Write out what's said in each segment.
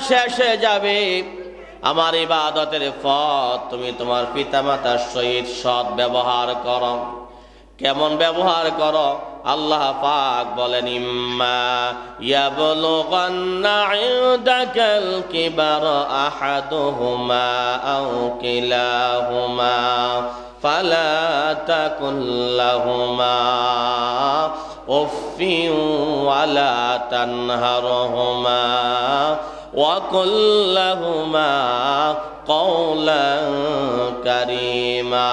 শেষ হয়ে যাবে, আমার ইবাদতের পর তুমি তোমার পিতামাতার সহিত সৎ ব্যবহার করো। কেমন ব্যবহার করো? আল্লাহ পাক বলেন, ইম্মা ইয়াবলুগান্না ইনদাকাল কিবারা আহাদুহুমা আও কিলাহুমা ফালা তাকুল লাহুমা উফফিন ওয়ালা তানহারহুমা وقل لهما قولا كريما।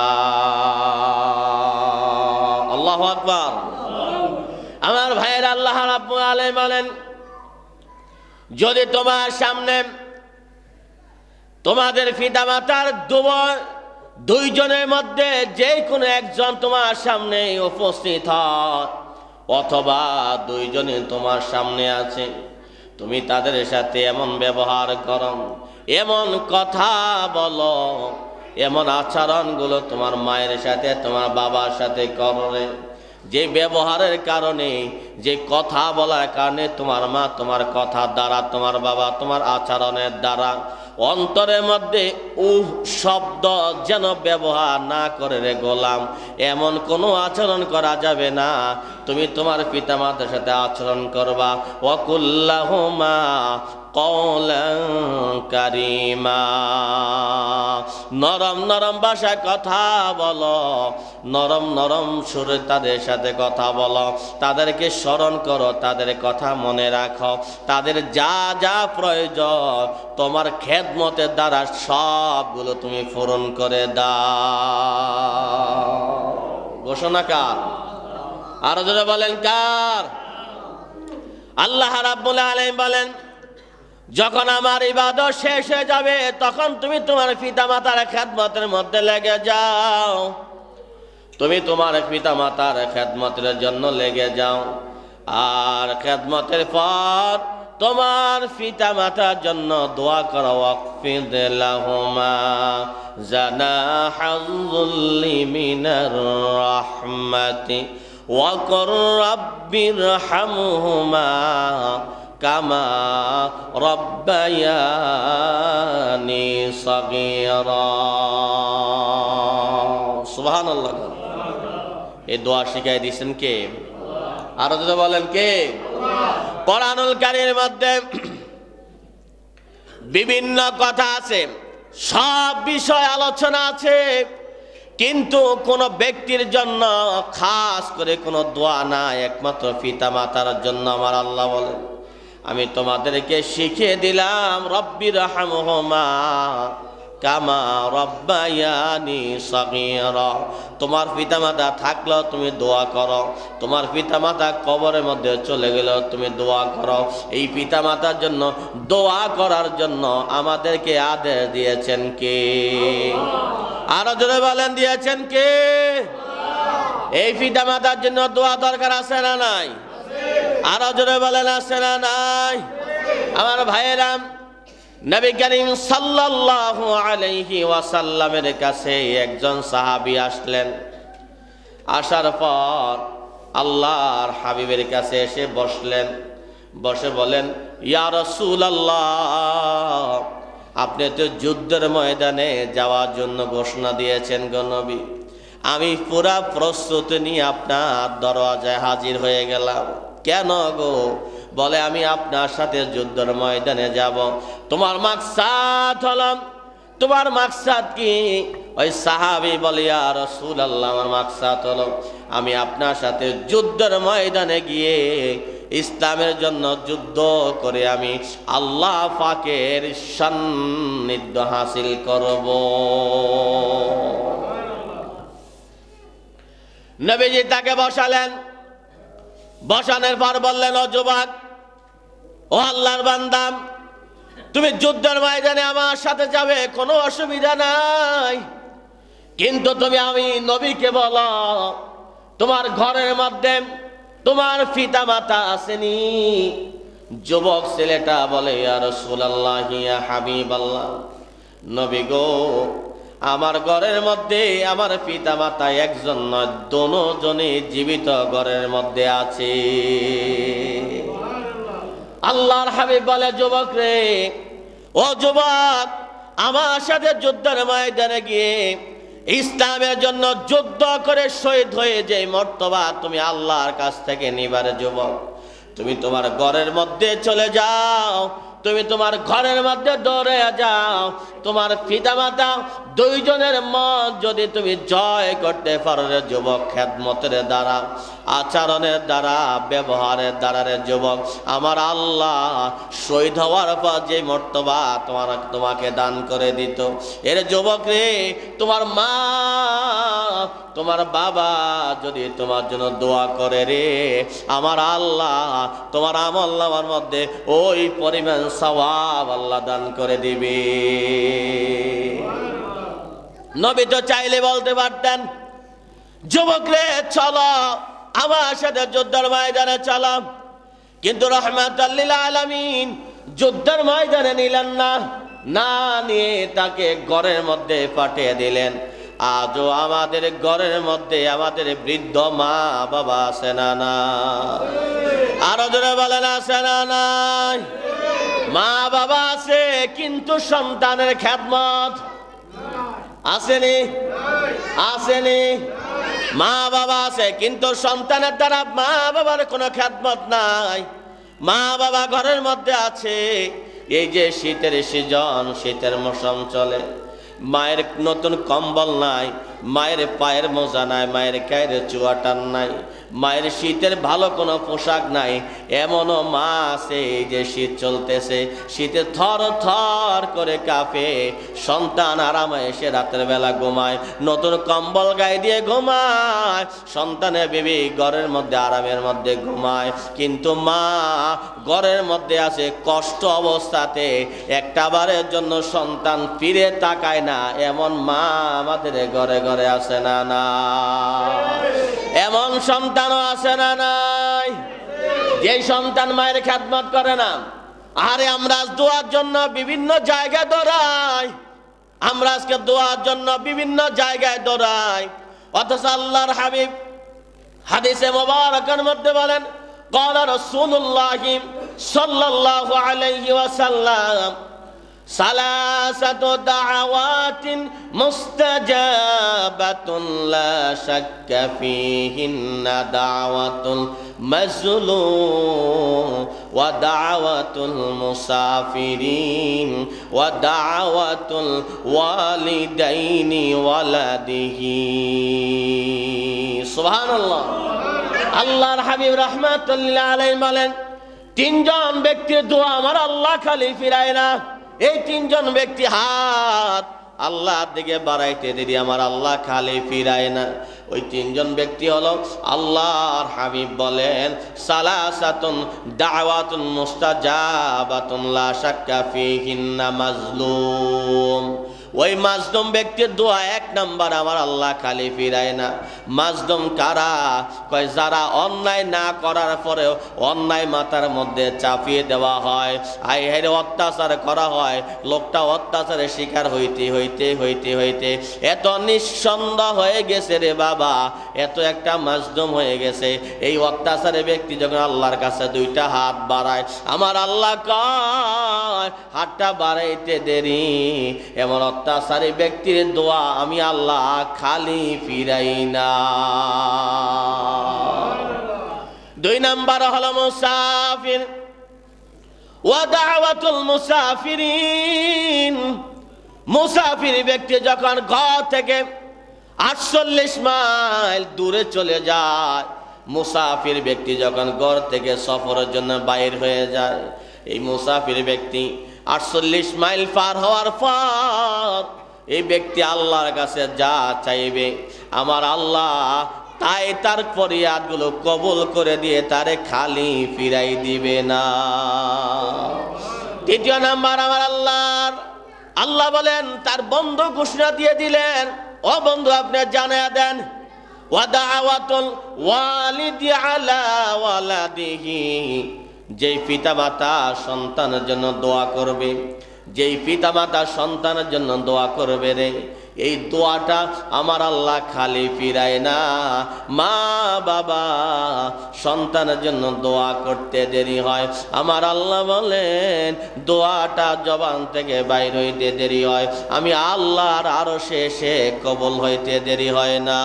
আল্লাহু আকবার। আমার ভাইয়েরা, আল্লাহ রাব্বুল আলামিন বলেন, যদি তোমার সামনে তোমাদের পিতামাতার দুইজনের মধ্যে যে কোনো একজন তোমার সামনে উপস্থিত হয়, অথবা দুইজনে তোমার সামনে আছে, তুমি তাদের সাথে এমন ব্যবহার করো, এমন কথা বলো, এমন আচরণগুলো তোমার মায়ের সাথে তোমার বাবার সাথে করো, যে ব্যবহারের কারণে, যে কথা বলার কারণে তোমার মা তোমার কথার দ্বারা, তোমার বাবা তোমার আচরণের দ্বারা অন্তরের মধ্যে শব্দ যেন ব্যবহার না করে রে গোলাম, এমন কোনো আচরণ করা যাবে না। তুমি তোমার পিতামাতার সাথে আচরণ করবা ওয়াকুল্লাহুমা কওলান কারীমা, নরম নরম ভাষায় কথা বলো, নরম নরম সুরে তাদের সাথে কথা বলো, তাদেরকে স্মরণ করো, তাদের কথা মনে রাখো, তাদের যা যা প্রয়োজন তোমার খেদমতের দ্বারা সবগুলো তুমি পূরণ করে দাও। ঘোষণা কার? আরো জোরে বলেন কার? আল্লাহ রাব্বুল আলামিন বলেন, যখন আমার ইবাদত শেষ হয়ে যাবে তখন তুমি তোমার পিতামাতার খেদমতের মধ্যে লেগে যাও। তুমি তোমার পিতামাতার খেদমতের জন্য লেগে যাও, আর খেদমতের পর তোমার পিতামাতার জন্য দোয়া করো। ওয়াকফিদ লাহুমা জানাহাল যুল্লি মিনার রাহমাতি ওয়াকুর রাব্বিরহামহুমা কামা রাব্বায়ানি সাগীরা। সুবহানাল্লাহ। এই দোয়া শিখাই দিয়েছেন কে? আরো যদি বলেন কে? কোরআনুল কারীমের মধ্যে বিভিন্ন কথা আছে, সব বিষয় আলোচনা আছে, কিন্তু কোন ব্যক্তির জন্য খাস করে কোনো দোয়া নাই, একমাত্র পিতা মাতার জন্য। আমার আল্লাহ বলেন, আমি তোমাদেরকে শিখিয়ে দিলাম রব্বিরহামহুমা কামা রাব্বায়ানি সাগীরা। তোমার পিতামাতা থাকলেও তুমি দোয়া করো, তোমার পিতামাতা কবরের মধ্যে চলে গেলেও তুমি দোয়া করো। এই পিতামাতার জন্য দোয়া করার জন্য আমাদেরকে আদেশ দিয়েছেন কে? আরো জোরে বলেন, দিয়েছেন কে? এই পিতামাতার জন্য দোয়া দরকার আছে না নাই? আরো জোরে বলেন, আছে না নাই? আমার ভাইয়েরা, নবী করিম সাল্লাল্লাহু আলাইহি ওয়াসাল্লামের কাছে একজন সাহাবী আসলেন। আসার পর আল্লাহর হাবিবের কাছে এসে বসলেন। বসে বলেন, ইয়া রাসূলুল্লাহ, আপনি তো যুদ্ধের ময়দানে যাওয়ার জন্য ঘোষণা দিয়েছেন গো নবী। আমি পুরা প্রস্তুতি নিয়ে আপনার দরওয়াজায় হাজির হয়ে গেলাম। কেন গো? বলে, আমি আপনার সাথে যুদ্ধের ময়দানে যাব। তোমার মাকসাদ হলো, তোমার মাকসাদ কি? ওই সাহাবী বলে, ইয়া রাসূলুল্লাহ, আমার মাকসাদ হলো আমি আপনার সাথে যুদ্ধের ময়দানে গিয়ে ইসলামের জন্য যুদ্ধ করে আমি আল্লাহ পাকের সান্নিধ্য হাসিল করব। নবীজি তাকে বসালেন। বসানোর পর বললেন, ও যুবক, ও আল্লাহর বান্দা, তুমি যুদ্ধের ময়দানে আমার সাথে যাবে, কোনো অসুবিধা নাই, কিন্তু তুমি আমি নবীকে বলো তোমার ঘরের মধ্যে তোমার পিতা মাতা আসেনি। যুবক ছেলেটা বলে, ইয়া রাসূলুল্লাহ, ইয়া হাবিবাল্লাহ, নবী গো, আমার ঘরের মধ্যে আমার পিতা মাতা একজন নয়, দুজনই জীবিত ঘরের মধ্যে আছে। আল্লাহর হাবিব বলে, যুবক রে, ও যুবক, আমার সাথে যুদ্ধের ময়দানে গিয়ে ইসলামের জন্য যুদ্ধ করে শহীদ হয়ে যে মর্তবা তুমি আল্লাহর কাছ থেকে নিবারে যুবক, তুমি তোমার ঘরের মধ্যে চলে যাও, তুমি তোমার ঘরের মধ্যে দৌড়ে যাও। তোমার পিতামাতা দুইজনের মন যদি তুমি জয় করতে পারো রে যুবক, খেদমতের দ্বারা, আচরণের দ্বারা, ব্যবহারের দ্বারা রে যুবক, আমার আল্লাহ শহীদ হওয়ার পর যে মর্তবা তোমাকে দান করে দিত। এর যুবক রে, তোমার মা তোমার বাবা যদি তোমার জন্য দোয়া করে রে, আমার আল্লাহ তোমার আমল নামার মধ্যে ওই পরিমাণ সওয়াব আল্লাহ দান করে দিবে। নবী তো চাইলে বলতে পারতেন, যুবক রে চলো আমার সাথে যুদ্ধের ময়দানে চলো, কিন্তু রাহমাতাল লিল আলামিন যুদ্ধের ময়দানে নিলেন না, না নিয়ে তাকে ঘরের মধ্যে পাঠিয়ে দিলেন। আজও আমাদের ঘরের মধ্যে আমাদের বৃদ্ধ মা বাবা আছে না না? আরো জোরে বলেন আছে না নাই? মা বাবা আছে, কিন্তু সন্তানের খেদমত আসেনি? আসেনি? মা বাবা আছে, কিন্তু সন্তানের দ্বারা মা বাবার কোনো খেদমত নাই। মা বাবা ঘরের মধ্যে আছে, এই যে শীতের সিজন, শীতের মৌসুম চলে, মায়ের নতুন কম্বল নাই, মায়ের পায়ের মোজা নাই, মায়ের গায়ের চুয়াটান নাই, মায়ের শীতের ভালো কোনো পোশাক নাই। এমনও মা আছে যে শীত চলতেছে, শীতে থর থর করে কাঁপে, সন্তান আরামে এসে রাতের বেলা ঘুমায়, নতুন কম্বল গায়ে দিয়ে ঘুমায়, সন্তানের বেবি ঘরের মধ্যে আরামের মধ্যে ঘুমায়, কিন্তু মা ঘরের মধ্যে আছে কষ্ট অবস্থাতে, একটা বারের জন্য সন্তান ফিরে তাকায় না। এমন মা আমাদের ঘরে ঘরে আছে না না? এমন সন্তানও আছে না নাই? যে সন্তান মায়ের খেদমত করে না। আরে আমরা দোয়ার জন্য বিভিন্ন জায়গায় দৌড়াই, আমরা আজকে দোয়ার জন্য বিভিন্ন জায়গায় দৌড়াই, অথচ আল্লাহর হাবিব হাদিসে মুবারাকার মধ্যে বলেন, ক্বালা রাসূলুল্লাহ সাল্লাল্লাহু আলাইহি ওয়াসাল্লাম, সালাসাতু দাআওয়াতিন মুস্তাজাবাতুন লা শাক্কা ফীহিন্না দাওয়াতুল মাজলুম ওয়া দাওয়াতুল মুসাফিরিন ওয়া দাওয়াতুল ওয়ালিদাইনি ওয়ালাদিহি। সুবহানাল্লাহ। আল্লাহর হাবিব রাহমাতুল্লাহ আলাইহি বলেন, তিনজন ব্যক্তির দোয়া আমার আল্লাহ খালি ফিরায় না। এই তিনজন ব্যক্তি হাত আল্লাহর দিকে বাড়াইতে দেরি আমার আল্লাহ খালি ফিরায় না। ওই তিনজন ব্যক্তি হলো, আল্লাহর হাবিব বলেন, সালাসাতুন দাওয়াতুন মুস্তাজাবাতুন লা শাক্কা ফীহিন্না মাজলুম। ওই মাজলুম ব্যক্তির দোয়া এক নাম্বার আমার আল্লাহ খালি ফিরায় না। মাজলুম কারা? কয় যারা অন্যায় না করার পরেও অন্যায় মাথার মধ্যে চাপিয়ে দেওয়া হয়, হাইহাইরে অত্যাচার করা হয়, লোকটা অত্যাচারের শিকার হইতে হইতে হইতে হইতে এত নিঃসন্দেহ হয়ে গেছে রে বাবা, এত একটা মাজলুম হয়ে গেছে। এই অত্যাচারের ব্যক্তি যখন আল্লাহর কাছে দুইটা হাত বাড়ায়, আমার আল্লাহ কয় হাতটা বাড়াইতে দেরি, এমন অত্যাচারী ব্যক্তির দোয়া আমি আল্লাহ খালি ফিরাই না। দুই নাম্বার হলো মুসাফির ওয়া দাওয়াতুল মুসাফিরিন। মুসাফির ব্যক্তি যখন ঘর থেকে 48 মাইল দূরে চলে যায়, মুসাফির ব্যক্তি যখন ঘর থেকে সফরের জন্য বাইর হয়ে যায়, এই মুসাফির ব্যক্তি 48 মাইল পার হওয়ার পর এই ব্যক্তি আল্লাহর কাছে যা চাইবে, আমার আল্লাহ তাই তার ফরিয়াদগুলো কবুল করে দিয়ে তারে খালি ফিরাই দিবে না। তৃতীয় নাম্বার আমার আল্লাহ বলেন, তার বন্ধু ঘোষণা দিয়ে দিলেন, ও বন্ধু আপনি জানিয়ে দেন, ওয়া দাওয়াতুল ওয়ালিদি আলা ওয়ালাদিহি। যেই পিতামাতা সন্তানের জন্য দোয়া করবে, যেই পিতামাতা সন্তানের জন্য দোয়া করবে রে, এই দোয়াটা আমার আল্লাহ খালি ফিরায় না। মা বাবা সন্তানের জন্য দোয়া করতে দেরি হয়, আমার আল্লাহ বলেন দোয়াটা জবান থেকে বাইর হইতে দেরি হয়, আমি আল্লাহর আরশে সে কবুল হইতে দেরি হয় না।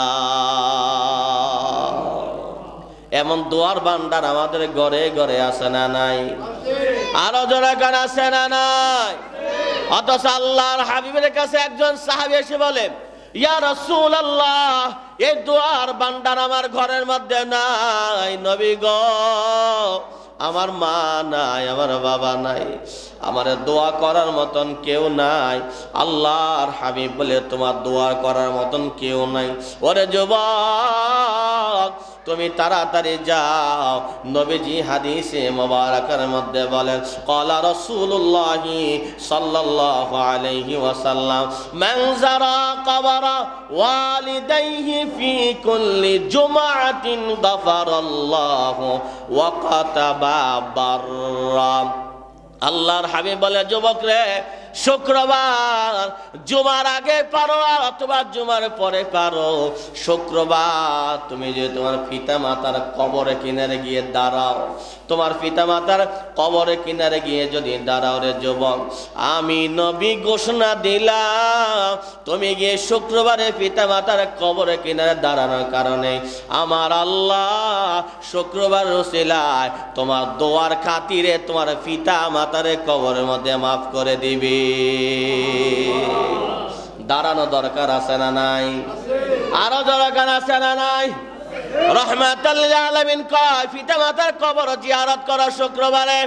এমন দোয়ার ভান্ডার আমাদের ঘরে ঘরে আছে না নাই? আরো জোরে গান আছে না নাই? অথচ আল্লাহর হাবিবের কাছে একজন সাহাবী এসে বলে, ইয়া রাসূলুল্লাহ, এই দোয়ার ভান্ডার আমার ঘরের মধ্যে নাই নবী গো, আমার মা নাই, আমার বাবা নাই, আমার দোয়া করার মতন কেউ নাই। আল্লাহর হাবিব বলে, তোমার দোয়া করার মতন কেউ নাই। ওরে যুবক, তুমি তাড়াতাড়ি যাও। নবীজি হাদিসে মুবারাকার মধ্যে বলেন, ক্বালা রাসূলুল্লাহি সাল্লাল্লাহু আলাইহি ওয়াসাল্লাম, মান যারা কবরা ওয়ালিদাইহি ফি কুল্লি জুমআতিন গাফারাল্লাহু ওয়া কাতাবা বাররা। আল্লাহর হাবিব বলে, যুবক রে, শুক্রবার জুমার আগে পারো অথবা জুমার পরে পারো, শুক্রবার তুমি যে তোমার পিতা মাতার কবরের কিনারে গিয়ে দাঁড়াও, তোমার পিতা মাতার কবরের কিনারে গিয়ে যদি দাঁড়াও রে যুবক, আমি নবী ঘোষণা দিলাম, তুমি গিয়ে শুক্রবারে পিতা মাতার কবরের কিনারে দাঁড়ানোর কারণে আমার আল্লাহ শুক্রবার রসিলায় তোমার দোয়ার খাতিরে তোমার পিতা মাতার কবরের মধ্যে মাফ করে দিবি। দাঁড়ানো দরকার আছে না নাই? আরো দরকার আছে না নাই? রহমাতুল লিল আলামিন কয়, পিতা মাতার কবর জিয়ারত করো শুক্রবারে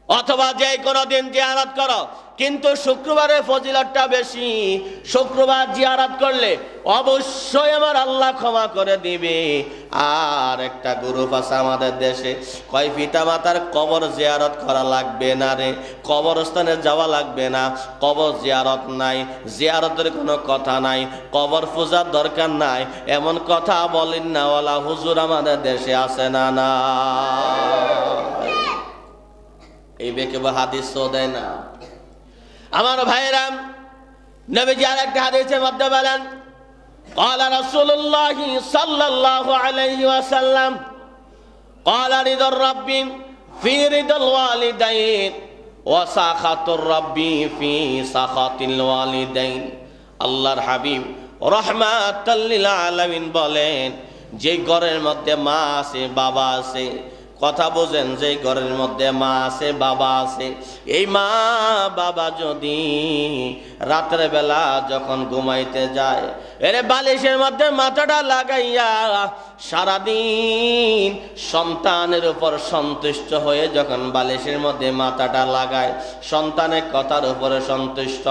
অথবা যে কোনো দিন জিয়ারত করো, কিন্তু শুক্রবারে ফজিলতটা বেশি। শুক্রবার জিয়ারত করলে অবশ্যই আমার আল্লাহ ক্ষমা করে দিবে। আর একটা গ্রুপ আছে আমাদের দেশে, কয় পিতা মাতার কবর জিয়ারত করা লাগবে না রে, কবরস্থানে যাওয়া লাগবে না, কবর জিয়ারত নাই, জিয়ারতের কোনো কথা নাই, কবর পূজার দরকার নাই, এমন কথা বলেন না ওয়ালা হুজুর আমাদের দেশে আছে না? না, এই বেকে হাদিস তো দেয় না। আমার ভাইরাম, নবীজি আরেকটা হাদিসের মধ্যে বলেন, ক্বালা রাসূলুল্লাহি সাল্লাল্লাহু আলাইহি ওয়াসাল্লাম, ক্বালা রিদার রাব্বি ফি রিদাল ওয়ালিদাইন ওয়া সাখাতুর রাব্বি ফি সাখাতিল ওয়ালিদাইন। আল্লাহর হাবিব রাহমাতাল লিল আলামিন বলেন, যে ঘরের মধ্যে মা আছে বাবা আছে, কথা বোঝেন, যে ঘরের মধ্যে মা আছে বাবা আছে, এই মা বাবা যদি রাতের বেলা যখন ঘুমাইতে যায়, এরে বালিশের মধ্যে মাথাটা লাগাইয়া সারাদিন সন্তানের উপর সন্তুষ্ট হয়ে যখন বালিশের মধ্যে মাথাটা লাগায়, সন্তানের কথার উপরে সন্তুষ্ট,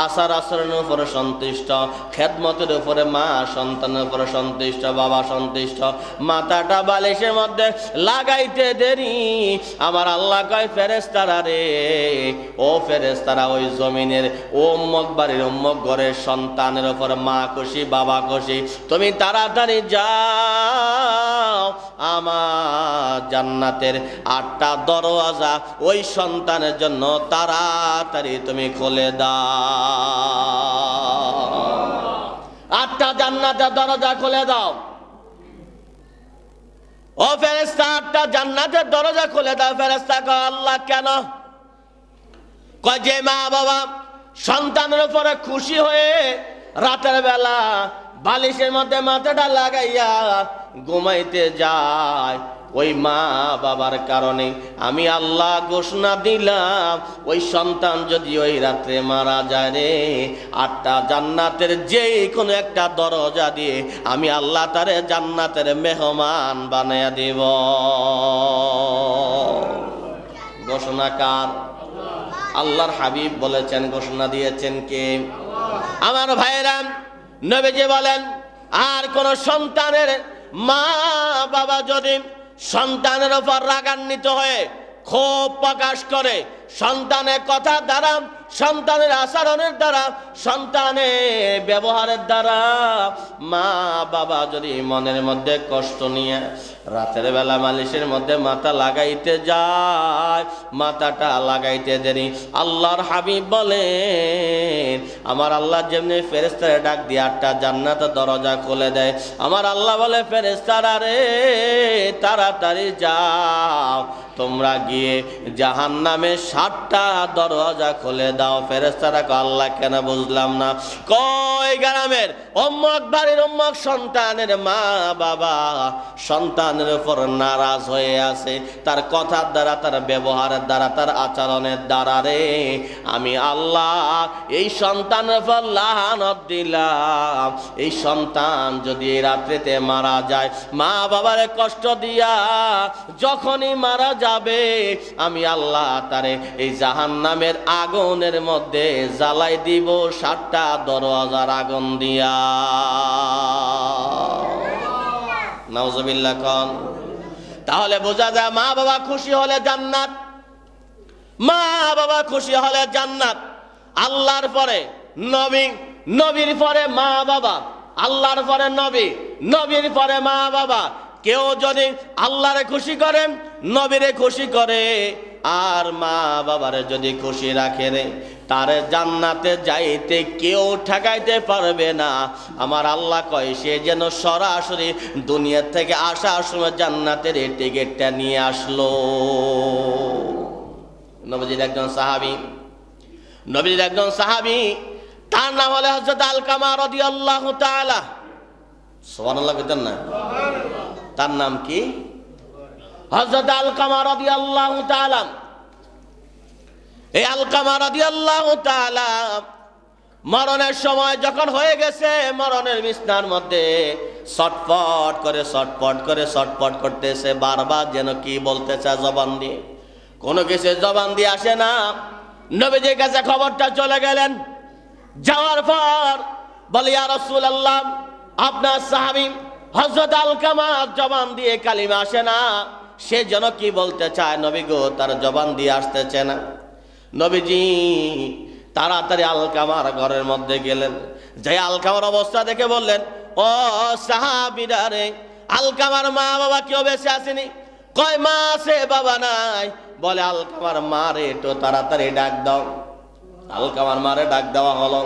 আচার আচরণের উপরে সন্তুষ্ট, খেদমতের উপরে মা সন্তানের উপরে সন্তুষ্ট, বাবা সন্তুষ্ট, মাথাটা বালিশের মধ্যে লাগাইতে দেরি, আমার আল্লাহ কয় ফেরেশতারা রে, ও ফেরেশতারা, ওই জমিনের উম্মক বাড়ির উম্মক ঘরের সন্তানের উপর মা খুশি বাবা খুশি, তুমি তাড়াতাড়ি যাও, আমার জান্নাতের 8টা দরওয়াজা ওই সন্তানের জন্য তাড়াতাড়ি তুমি খুলে দাও, 8টা জান্নাতের দরজা খুলে দাও। ও ফেরেশতা, 8টা জান্নাতের দরজা খুলে দাও। ফেরেশতা কয়, আল্লাহ কেন? কয়, যে মা বাবা সন্তানের উপরে খুশি হয়ে রাতের বেলা বালিশের মধ্যে মাথাটা লাগাইয়া ঘুমাইতে যায়, ওই মা বাবার কারণে আমি আল্লাহ ঘোষণা দিলাম, ওই সন্তান যদি ওই রাত্রে মারা যায় রে, 8টা জান্নাতের যে কোনো একটা দরজা দিয়ে আমি আল্লাহ তারে জান্নাতের মেহমান বানাইয়া দিব। ঘোষণা কার? আল্লাহর হাবিব বলেছেন, ঘোষণা দিয়েছেন কে? আমার ভাইরা, নবীজি বলেন, আর কোন সন্তানের মা বাবা যদি সন্তানের উপর রাগান্বিত হয়ে ক্ষোভ প্রকাশ করে, সন্তানের কথা দ্বারা, সন্তানের আচরণের দ্বারা, সন্তানের ব্যবহারের দ্বারা মা বাবা যদি মনের মধ্যে কষ্ট নিয়ে রাতের বেলা মালিশের মধ্যে মাথা লাগাইতে যায়, মাথাটা লাগাইতে দেরি। আল্লাহর হাবিব বলেন আমার আল্লাহ যেমনি ফেরেশতারে ডাক দিয়ে 8টা জান্নাতের দরজা খুলে দেয়, আমার আল্লাহ বলে ফেরেশতারা রে তাড়াতাড়ি যাও, তোমরা গিয়ে জাহান্নামে 7টা দরজা খুলে দাও। ফেরেশতারা কয় আল্লাহ কেন বুঝলাম না। কয় গ্রামের অম্মক বাড়ির অম্মক সন্তানের মা বাবা সন্তানের উপর নারাজ হয়ে আছে, তার কথার দ্বারা, তার ব্যবহারের দ্বারা, তার আচরণের দ্বারা রে আমি আল্লাহ এই সন্তানের উপর লানত দিলাম। এই সন্তান যদি এই রাত্রিতে মারা যায়, মা বাবারে কষ্ট দিয়া যখনই মারা যাবে, আমি আল্লাহ তারে এই জাহান্নামের আগুনের মধ্যে জ্বালাই দিব 7টা দরজার আগুন দিয়া। নাউজুবিল্লাহ কোন। তাহলে বোঝা যায় মা বাবা খুশি হলে জান্নাত, মা বাবা খুশি হলে জান্নাত। আল্লাহর পরে নবী, নবীর পরে মা বাবা, আল্লাহর পরে নবী, নবীর পরে মা বাবা। কেউ যদি আল্লাহরে খুশি করে, নবীরে খুশি করে, আর মা বাবারে যদি খুশি রাখে রে, তারে জান্নাতে যাইতে কেউ ঠেকাইতে পারবে না। আমার আল্লাহ কয় সে যেন সরাসরি দুনিয়া থেকে আসার সময় জান্নাতের এই টিকিটটা নিয়ে আসলো। নবীজির একজন সাহাবী, নবীজির একজন সাহাবী, তার নাম হলো হযরত আলকামা রাদিয়াল্লাহু তাআলা। সুবহানাল্লাহ বলেন না? তার নাম কি? হযরত আলকামা রাদিয়াল্লাহু তাআলা। এই আলকামা রাদিয়াল্লাহু তাআলা মরণের সময় যখন হয়ে গেছে, মরণের বিছনার মধ্যে ছটফট করে ছটফট করে ছটফট করতেছে, বারবার যেন কি বলতে চায় জবান দিয়ে, কোনো কিছু জবান দিয়ে আসে না। নবীজির কাছে খবরটা চলে গেলেন, যাওয়ার পর বলে ইয়া রাসূলুল্লাহ আপনার সাহাবী হযরত আলকামা জবান দিয়ে কালিমা আসে না, সে যেন কি বলতে চায় নবী গো, তার জবান দিয়ে আসতেছে না। নবীজি তাড়াতাড়ি আলকামার ঘরের মধ্যে গেলেন, যে আলকামার অবস্থা দেখে বললেন ও সাহাবীরা রে, আলকামার মা বাবা কেউ বেঁচে আসেনি? কয় মা আছে বাবা নাই। বলে আলকামার মা রে একটু তাড়াতাড়ি ডাক দাও। আলকামার মারে ডাক দেওয়া হলো।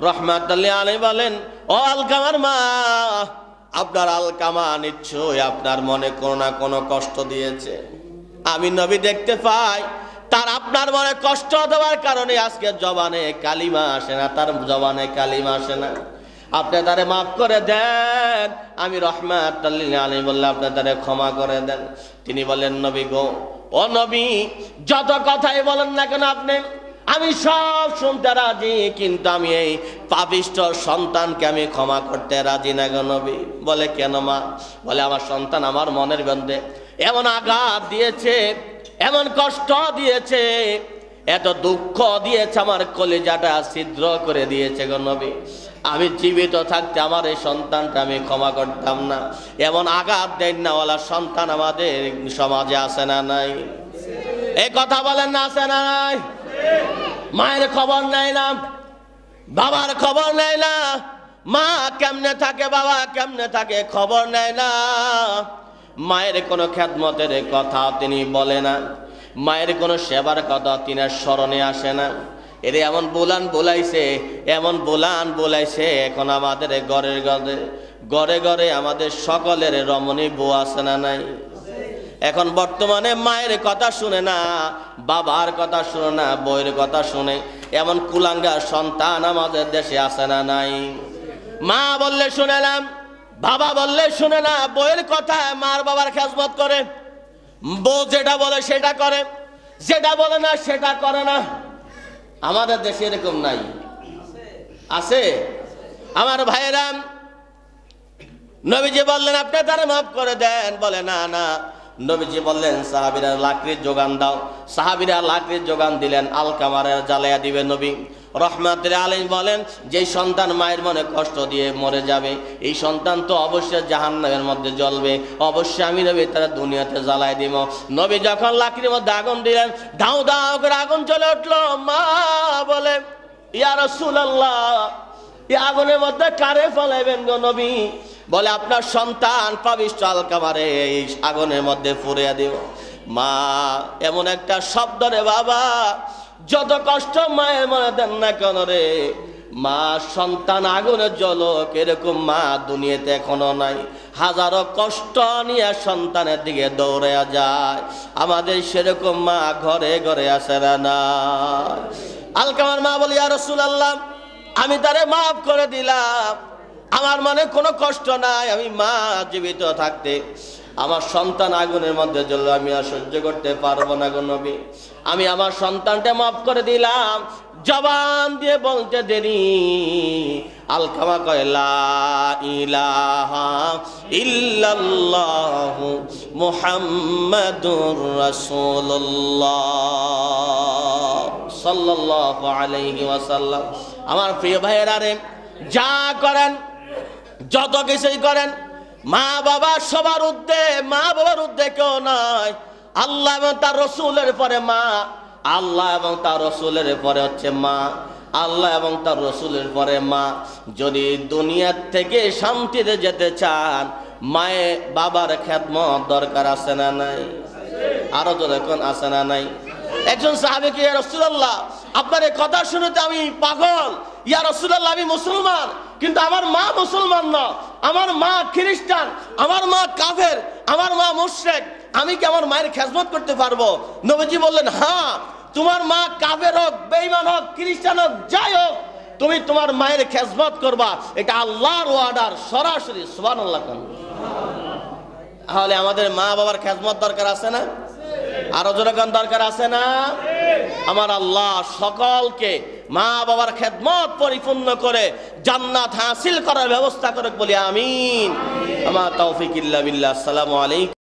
রহমাতুল্লাহ আলাইহি বলেন ও আলকামার মা, আপনার আলকামা নিশ্চয়ই আপনার মনে কোনো না কোনো কষ্ট দিয়েছে। আমি নবী দেখতে পাই তার আপনার মনে কষ্ট দেওয়ার কারণে আজকে জবানে কালিমা আসে না, তার জবানে কালিমা আসে না। আপনি তারে মাফ করে দেন। আমি রহমাতুল্লাহ আলাইহি বললাম আপনি তারে ক্ষমা করে দেন। তিনি বলেন নবী গো, ও নবী যত কথাই বলেন না কেন আপনি, আমি সব শুনতে রাজি, কিন্তু আমি এই পাপিষ্ঠ সন্তানকে আমি ক্ষমা করতে রাজি না গো নবী। বলে কেন মা? বলে আমার সন্তান আমার মনের মধ্যে এমন আঘাত দিয়েছে, এমন কষ্ট দিয়েছে, এত দুঃখ দিয়েছে, আমার কলিজাটা ছিদ্র করে দিয়েছে গো নবী। আমি জীবিত থাকতে আমার এই সন্তানটা আমি ক্ষমা করতাম না। এমন আঘাত দেন না ওলা সন্তান আমাদের সমাজে আছে না নাই? এই কথা বলেন না আছে না নাই? মায়ের খবর নেয় না, বাবার খবর নেয় না, মা কেমনে থাকে বাবা কেমনে থাকে খবর নেয় না। মায়ের কোনো খেদমতের কথা তিনি বলে না, মায়ের কোনো সেবার কথা তিনি স্মরণে আসে না। এর এমন বোলান বোলাইছে, এমন বোলান বোলাইছে, এখন আমাদের ঘরের ঘরে ঘরে ঘরে আমাদের সকলের রমণী বউ আছে না নাই? এখন বর্তমানে মায়ের কথা শুনে না, বাবার কথা শুনে না, বউয়ের কথা শুনে, এমন কুলাঙ্গার সন্তান আমাদের দেশে আছে না নাই? মা বললে শুনে না, বাবা বললে শুনে না, বউয়ের কথা মার বাবার খেজমত করে, বউ যেটা বলে সেটা করে, যেটা বলে না সেটা করে না। আমাদের দেশে এরকম নাই? আছে? আমার ভাইয়েরা, নবীজি বললেন আপনি তারা মাফ করে দেন। বলে না না। নবীজি বললেন সাহাবীরা লাকড়ির যোগান দাও। সাহাবীরা লাকড়ির যোগান দিলেন, আলকামারের জ্বালায়া দিবে নবী। রহমাতুল্লাহ আলাইহি বলেন যে সন্তান মায়ের মনে কষ্ট দিয়ে মরে যাবে, এই সন্তান তো অবশ্যই জাহান্নামের মধ্যে জ্বলবে, অবশ্যই আমি নবী তারা দুনিয়াতে জ্বালাই দিব। নবী যখন লাকড়ির মধ্যে আগুন দিলেন, দাও দাও করে আগুন জ্বলে উঠলো। মা বলে ইয়া রাসূলুল্লাহ, এই আগুনের মধ্যে কারে ফলাইবেন গো নবী? বলে আপনার সন্তান পাবিষ্ট আলকামারে এই আগুনের মধ্যে পুড়িয়ে দিও। মা এমন একটা শব্দ রে বাবা, যত কষ্ট মায়ের মনে দেন না কেন রে, মা সন্তান আগুনে জ্বলক এরকম মা দুনিয়াতে এখনো নাই। হাজারো কষ্ট নিয়ে সন্তানের দিকে দৌড়ে যায়, আমাদের সেরকম মা ঘরে ঘরে আসে না। আলকামার মা বলি, ইয়া রাসূলুল্লাহ, আমি তারে মাফ করে দিলাম, আমার মনে কোনো কষ্ট নাই। আমি মা জীবিত থাকতে আমার সন্তান আগুনের মধ্যে জ্বললে আমি আর সহ্য করতে পারবো না গো নবী, আমি আমার সন্তানটা মাফ করে দিলাম। জবান দিয়ে বলতে দেরি, আলকামা কয় লা ইলাহা ইল্লাল্লাহু মুহাম্মাদুর রাসূলুল্লাহ সাল্লাল্লাহু আলাইহি ওয়াসাল্লাম। আমার প্রিয় ভাইয়েরা রে, যা করেন যত কিছুই করেন, মা বাবা সবার ঊর্ধ্বে, মা বাবার ঊর্ধ্বে কেউ নয়। আল্লাহ এবং তার রসুলের পরে মা, আল্লাহ এবং তার রসুলের পরে হচ্ছে মা, আল্লাহ এবং তার রসুলের পরে মা। যদি দুনিয়ার থেকে শান্তিতে যেতে চান, মায়ে বাবার খেদমত দরকার আছে না নাই? আরো যখন আছে না নাই? একজন সাহাবীকে, ইয়া রাসূলুল্লাহ, আপনার এই কথা শুনতে আমি পাগল। ইয়া রাসূলুল্লাহ, আমি মুসলমান, কিন্তু আমার মা মুসলমান না, আমার মা খ্রিস্টান, আমার মা কাফের, আমার মা মুশরিক, আমি কি আমার মায়ের খেদমত করতে পারবো? নবীজি বললেন, হ্যাঁ, তোমার মা কাফের হোক, বেঈমান হোক, খ্রিস্টান হোক, যাই হোক, তুমি তোমার মায়ের খেদমত করবা, এটা আল্লাহর ওয়ার্ডার সরাসরি। সুবহানাল্লাহ। তাহলে আমাদের মা বাবার খেদমত দরকার আছে না? আরো যখন দরকার আছে না? আমার আল্লাহ সকলকে মা বাবার খেদমত পরিপূর্ণ করে জান্নাত হাসিল করার ব্যবস্থা করে বলি আমিন। আমার তৌফিক ইল্লা বিল্লাহ। আসসালামু আলাইকুম।